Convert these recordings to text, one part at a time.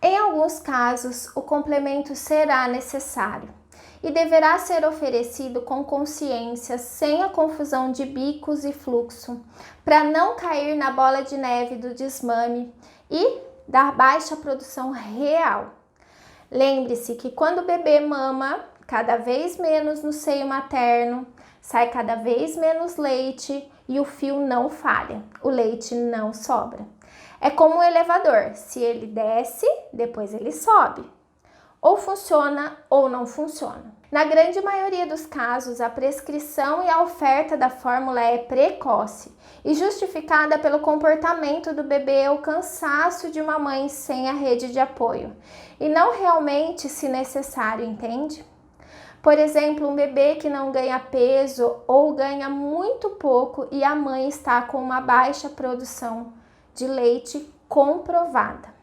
Em alguns casos, o complemento será necessário e deverá ser oferecido com consciência, sem a confusão de bicos e fluxo, para não cair na bola de neve do desmame e da baixa produção real. Lembre-se que quando o bebê mama cada vez menos no seio materno, sai cada vez menos leite e o fio não falha, o leite não sobra. É como um elevador, se ele desce, depois ele sobe. Ou funciona ou não funciona. Na grande maioria dos casos, a prescrição e a oferta da fórmula é precoce e justificada pelo comportamento do bebê ou cansaço de uma mãe sem a rede de apoio, e não realmente se necessário, entende? Por exemplo, um bebê que não ganha peso ou ganha muito pouco e a mãe está com uma baixa produção de leite comprovada.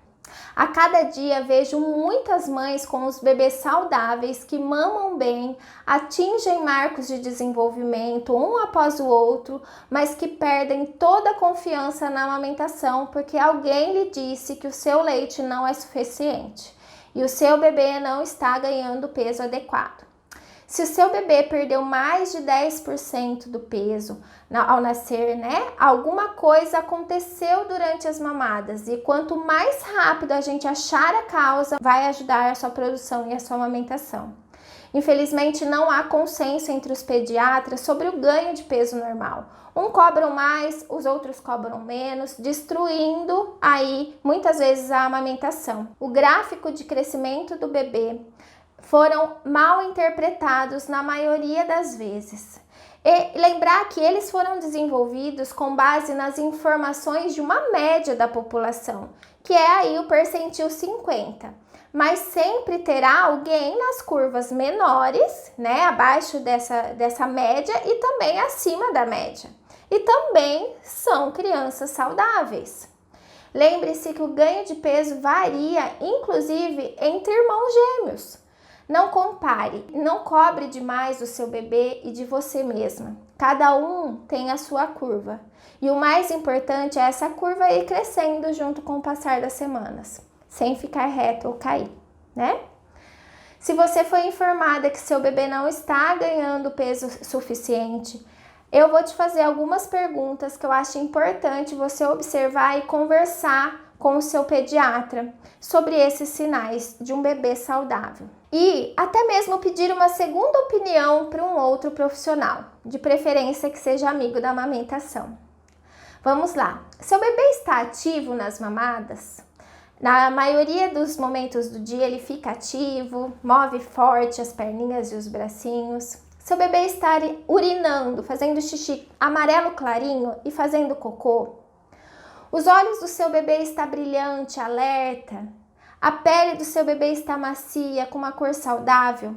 A cada dia vejo muitas mães com os bebês saudáveis que mamam bem, atingem marcos de desenvolvimento um após o outro, mas que perdem toda a confiança na amamentação porque alguém lhe disse que o seu leite não é suficiente e o seu bebê não está ganhando o peso adequado. Se o seu bebê perdeu mais de 10% do peso ao nascer, alguma coisa aconteceu durante as mamadas e quanto mais rápido a gente achar a causa, vai ajudar a sua produção e a sua amamentação. Infelizmente, não há consenso entre os pediatras sobre o ganho de peso normal. Um cobram mais, os outros cobram menos, destruindo aí muitas vezes a amamentação. O gráfico de crescimento do bebê foram mal interpretados na maioria das vezes. E lembrar que eles foram desenvolvidos com base nas informações de uma média da população, que é aí o percentil 50. Mas sempre terá alguém nas curvas menores, abaixo dessa média e também acima da média. E também são crianças saudáveis. Lembre-se que o ganho de peso varia, inclusive, entre irmãos gêmeos. Não compare, não cobre demais do seu bebê e de você mesma. Cada um tem a sua curva. E o mais importante é essa curva ir crescendo junto com o passar das semanas, sem ficar reto ou cair, Se você foi informada que seu bebê não está ganhando peso suficiente, eu vou te fazer algumas perguntas que eu acho importante você observar e conversar com o seu pediatra sobre esses sinais de um bebê saudável. E até mesmo pedir uma segunda opinião para um outro profissional, de preferência que seja amigo da amamentação. Vamos lá. Seu bebê está ativo nas mamadas? Na maioria dos momentos do dia ele fica ativo, move forte as perninhas e os bracinhos. Seu bebê está urinando, fazendo xixi amarelo clarinho e fazendo cocô? Os olhos do seu bebê estão brilhante, alerta? A pele do seu bebê está macia, com uma cor saudável?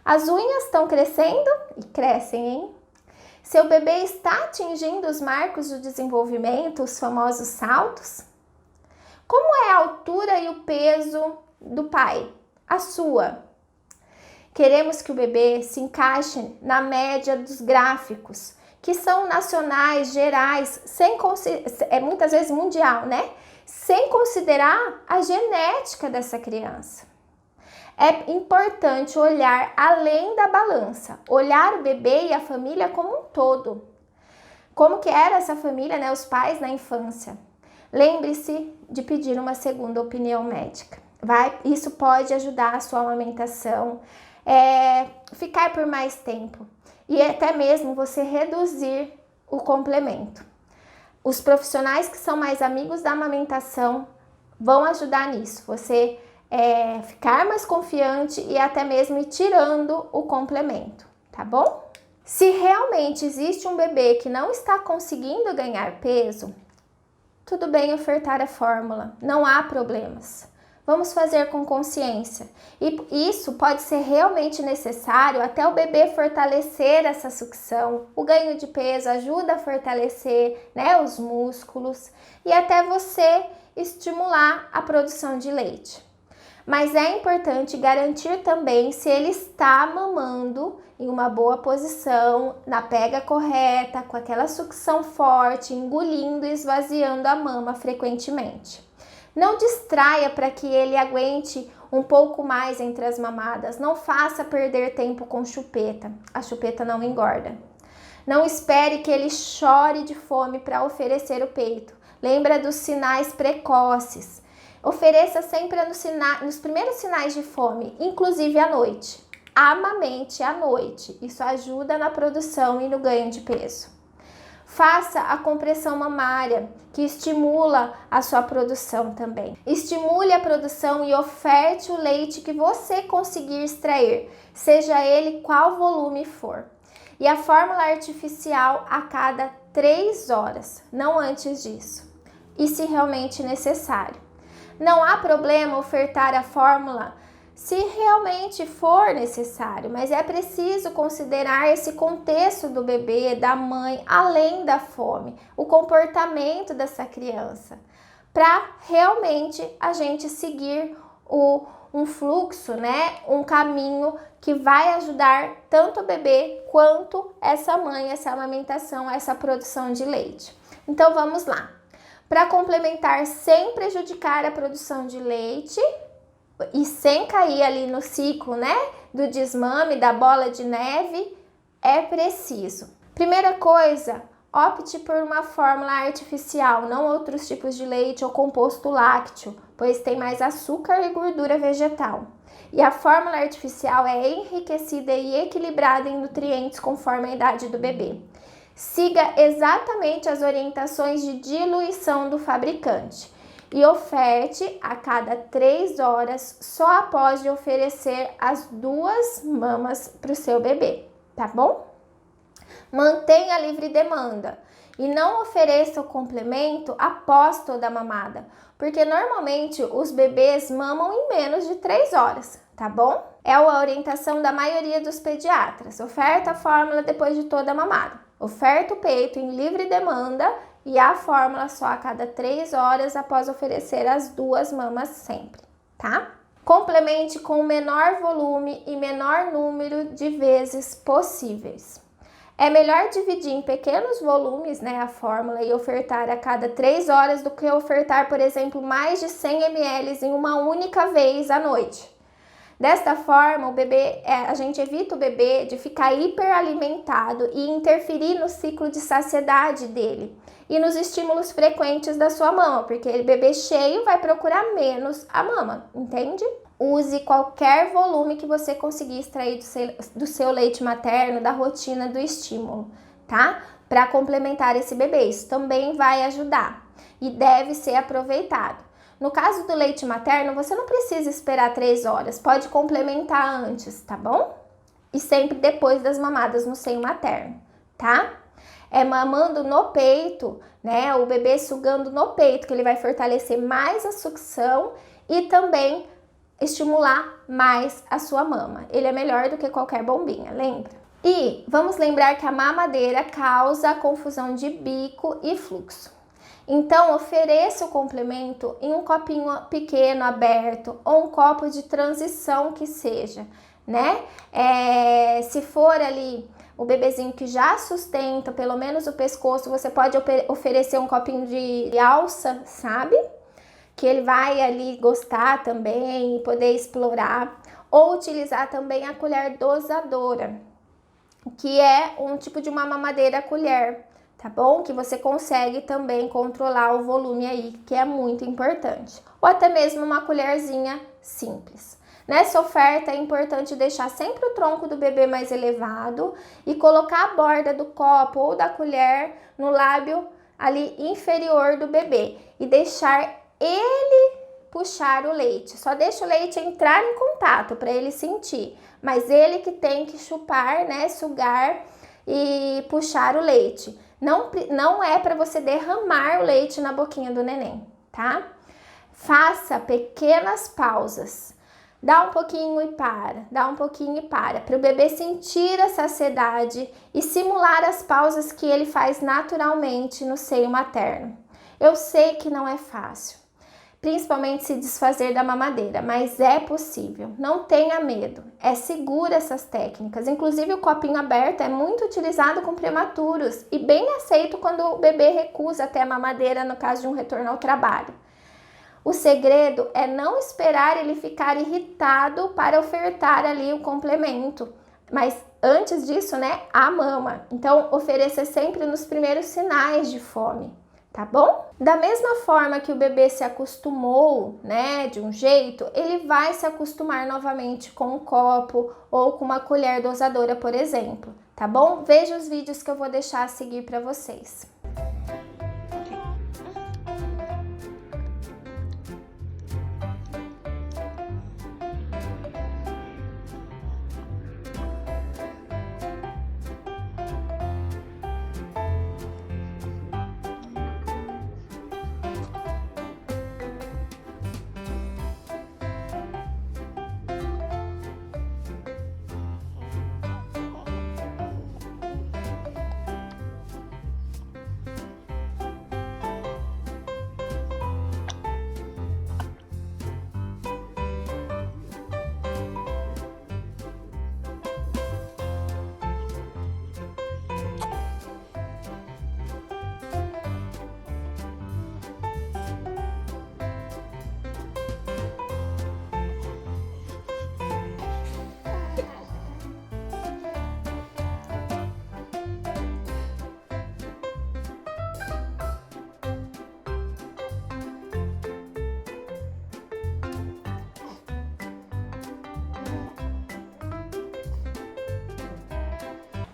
As unhas estão crescendo? E crescem, hein? Seu bebê está atingindo os marcos do desenvolvimento, os famosos saltos? Como é a altura e o peso do pai? A sua? Queremos que o bebê se encaixe na média dos gráficos, que são nacionais, gerais, muitas vezes mundial, sem considerar a genética dessa criança. É importante olhar além da balança, olhar o bebê e a família como um todo. Como que era essa família, os pais na infância? Lembre-se de pedir uma segunda opinião médica. Isso pode ajudar a sua amamentação, ficar por mais tempo e até mesmo você reduzir o complemento. Os profissionais que são mais amigos da amamentação vão ajudar nisso, você ficar mais confiante e até mesmo ir tirando o complemento, tá bom? Se realmente existe um bebê que não está conseguindo ganhar peso, tudo bem ofertar a fórmula, não há problemas. Vamos fazer com consciência. E isso pode ser realmente necessário até o bebê fortalecer essa sucção. O ganho de peso ajuda a fortalecer, os músculos e até você estimular a produção de leite. Mas é importante garantir também se ele está mamando em uma boa posição, na pega correta, com aquela sucção forte, engolindo e esvaziando a mama frequentemente. Não distraia para que ele aguente um pouco mais entre as mamadas. Não faça perder tempo com chupeta. A chupeta não engorda. Não espere que ele chore de fome para oferecer o peito. Lembra dos sinais precoces. Ofereça sempre nos primeiros sinais de fome, inclusive à noite. Amamente à noite. Isso ajuda na produção e no ganho de peso. Faça a compressão mamária, que estimula a sua produção também. Estimule a produção e oferte o leite que você conseguir extrair, seja ele qual volume for. E a fórmula artificial a cada 3 horas, não antes disso, e se realmente necessário. Não há problema ofertar a fórmula se realmente for necessário, mas é preciso considerar esse contexto do bebê, da mãe, além da fome, o comportamento dessa criança, para realmente a gente seguir um fluxo, né? Um caminho que vai ajudar tanto o bebê quanto essa mãe, essa amamentação, essa produção de leite. Então vamos lá. Para complementar sem prejudicar a produção de leite e sem cair ali no ciclo, né, do desmame, da bola de neve, é preciso. Primeira coisa, opte por uma fórmula artificial, não outros tipos de leite ou composto lácteo, pois tem mais açúcar e gordura vegetal. E a fórmula artificial é enriquecida e equilibrada em nutrientes conforme a idade do bebê. Siga exatamente as orientações de diluição do fabricante e oferte a cada 3 horas só após de oferecer as 2 mamas para o seu bebê, tá bom? Mantenha a livre demanda e não ofereça o complemento após toda a mamada, porque normalmente os bebês mamam em menos de 3 horas, tá bom? É a orientação da maioria dos pediatras. Oferta a fórmula depois de toda a mamada. Oferta o peito em livre demanda e a fórmula só a cada 3 horas após oferecer as 2 mamas sempre, tá? Complemente com o menor volume e menor número de vezes possíveis. É melhor dividir em pequenos volumes, né, a fórmula e ofertar a cada 3 horas do que ofertar, por exemplo, mais de 100 ml em uma única vez à noite. Desta forma, a gente evita o bebê de ficar hiperalimentado e interferir no ciclo de saciedade dele e nos estímulos frequentes da sua mama, porque o bebê cheio vai procurar menos a mama, entende? Use qualquer volume que você conseguir extrair do seu leite materno, da rotina do estímulo, tá? Para complementar esse bebê, isso também vai ajudar e deve ser aproveitado. No caso do leite materno, você não precisa esperar 3 horas, pode complementar antes, tá bom? E sempre depois das mamadas no seio materno, tá? É mamando no peito, né? O bebê sugando no peito, que ele vai fortalecer mais a sucção e também estimular mais a sua mama. Ele é melhor do que qualquer bombinha, lembra? E vamos lembrar que a mamadeira causa confusão de bico e fluxo. Então, ofereça o complemento em um copinho pequeno, aberto, ou um copo de transição que seja, né? Se for ali o bebezinho que já sustenta pelo menos o pescoço, você pode oferecer um copinho de alça, sabe? Que ele vai ali gostar também e poder explorar. Ou utilizar também a colher dosadora, que é um tipo de uma mamadeira colher, tá bom? Que você consegue também controlar o volume aí, que é muito importante. Ou até mesmo uma colherzinha simples. Nessa oferta é importante deixar sempre o tronco do bebê mais elevado e colocar a borda do copo ou da colher no lábio ali inferior do bebê e deixar ele puxar o leite. Só deixa o leite entrar em contato para ele sentir, mas ele que tem que chupar, né, sugar e puxar o leite. Não é para você derramar o leite na boquinha do neném, tá? Faça pequenas pausas. Dá um pouquinho e para, dá um pouquinho e para o bebê sentir a saciedade e simular as pausas que ele faz naturalmente no seio materno. Eu sei que não é fácil, principalmente se desfazer da mamadeira, mas é possível. Não tenha medo, é segura essas técnicas. Inclusive o copinho aberto é muito utilizado com prematuros e bem aceito quando o bebê recusa até a mamadeira no caso de um retorno ao trabalho. O segredo é não esperar ele ficar irritado para ofertar ali o complemento, mas antes disso, né, a mama. Então, oferecer sempre nos primeiros sinais de fome, tá bom? Da mesma forma que o bebê se acostumou, né, de um jeito, ele vai se acostumar novamente com um copo ou com uma colher dosadora, por exemplo, tá bom? Veja os vídeos que eu vou deixar a seguir para vocês.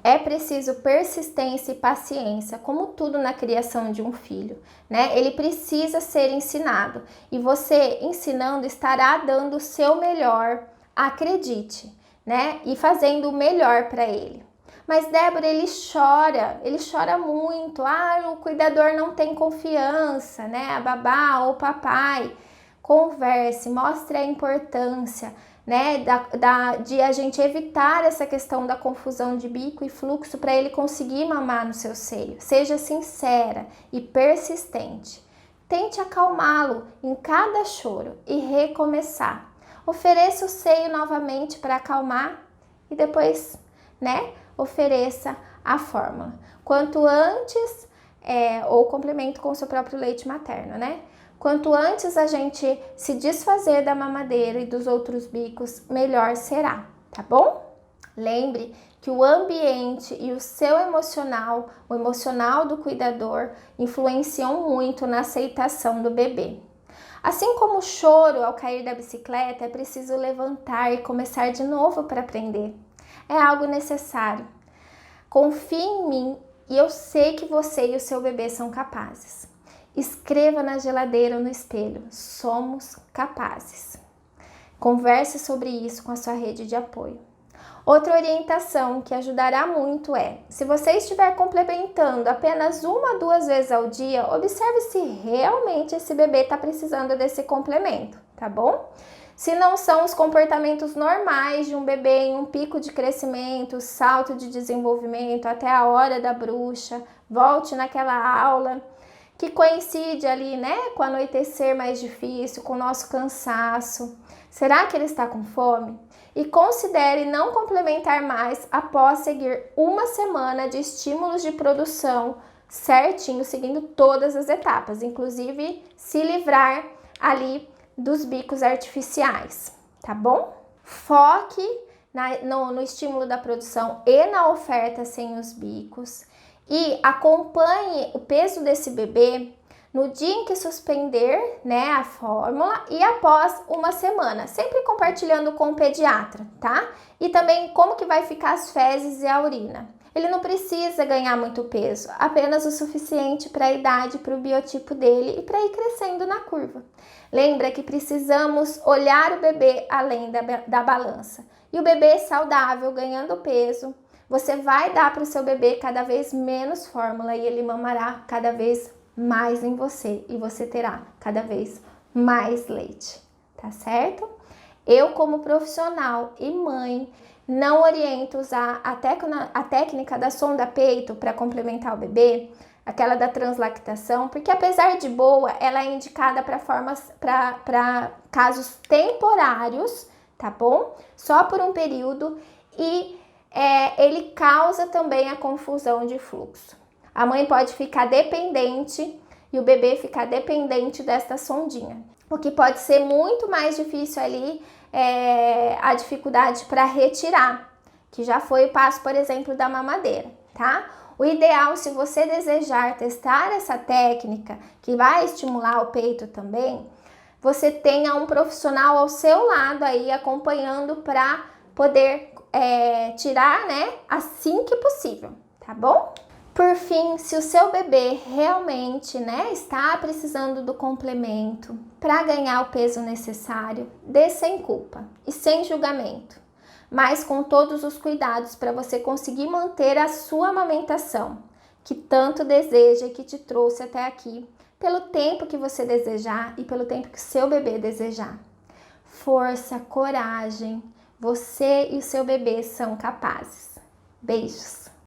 É preciso persistência e paciência, como tudo na criação de um filho, né? Ele precisa ser ensinado e você ensinando estará dando o seu melhor, acredite, né? E fazendo o melhor para ele. Mas Débora, ele chora muito. Ah, o cuidador não tem confiança, né? A babá ou o papai. Converse, mostre a importância, né, de a gente evitar essa questão da confusão de bico e fluxo para ele conseguir mamar no seu seio. Seja sincera e persistente. Tente acalmá-lo em cada choro e recomeçar. Ofereça o seio novamente para acalmar e depois, né, ofereça a fórmula. Quanto antes, ou complemento com o seu próprio leite materno, né? Quanto antes a gente se desfazer da mamadeira e dos outros bicos, melhor será, tá bom? Lembre que o ambiente e o seu emocional, o emocional do cuidador, influenciam muito na aceitação do bebê. Assim como o choro ao cair da bicicleta, é preciso levantar e começar de novo para aprender. É algo necessário. Confie em mim e eu sei que você e o seu bebê são capazes. Escreva na geladeira ou no espelho, somos capazes. Converse sobre isso com a sua rede de apoio. Outra orientação que ajudará muito é, se você estiver complementando apenas 1 a 2 vezes ao dia, observe se realmente esse bebê está precisando desse complemento, tá bom? Se não são os comportamentos normais de um bebê em um pico de crescimento, salto de desenvolvimento até a hora da bruxa, volte naquela aula que coincide ali, né, com o anoitecer mais difícil, com o nosso cansaço. Será que ele está com fome? E considere não complementar mais após seguir 1 semana de estímulos de produção certinho, seguindo todas as etapas, inclusive se livrar ali dos bicos artificiais, tá bom? Foque no estímulo da produção e na oferta sem os bicos. E acompanhe o peso desse bebê no dia em que suspender, né, a fórmula e após 1 semana, sempre compartilhando com o pediatra, tá? E também como que vai ficar as fezes e a urina. Ele não precisa ganhar muito peso, apenas o suficiente para a idade, para o biotipo dele e para ir crescendo na curva. Lembra que precisamos olhar o bebê além da balança. E o bebê saudável, ganhando peso, você vai dar para o seu bebê cada vez menos fórmula e ele mamará cada vez mais em você e você terá cada vez mais leite, tá certo? Eu, como profissional e mãe, não oriento usar a técnica da sonda peito para complementar o bebê, aquela da translactação, porque apesar de boa, ela é indicada para casos temporários, tá bom? Só por um período e ele causa também a confusão de fluxo. A mãe pode ficar dependente e o bebê ficar dependente desta sondinha. o que pode ser muito mais difícil ali, a dificuldade para retirar, que já foi o passo, por exemplo, da mamadeira, tá? O ideal, se você desejar testar essa técnica, que vai estimular o peito também, você tenha um profissional ao seu lado aí acompanhando para poder tirar, né, assim que possível, tá bom? Por fim, se o seu bebê realmente, né, está precisando do complemento para ganhar o peso necessário, dê sem culpa e sem julgamento, mas com todos os cuidados para você conseguir manter a sua amamentação, que tanto deseja e que te trouxe até aqui, pelo tempo que você desejar e pelo tempo que o seu bebê desejar. Força, coragem, você e o seu bebê são capazes. Beijos!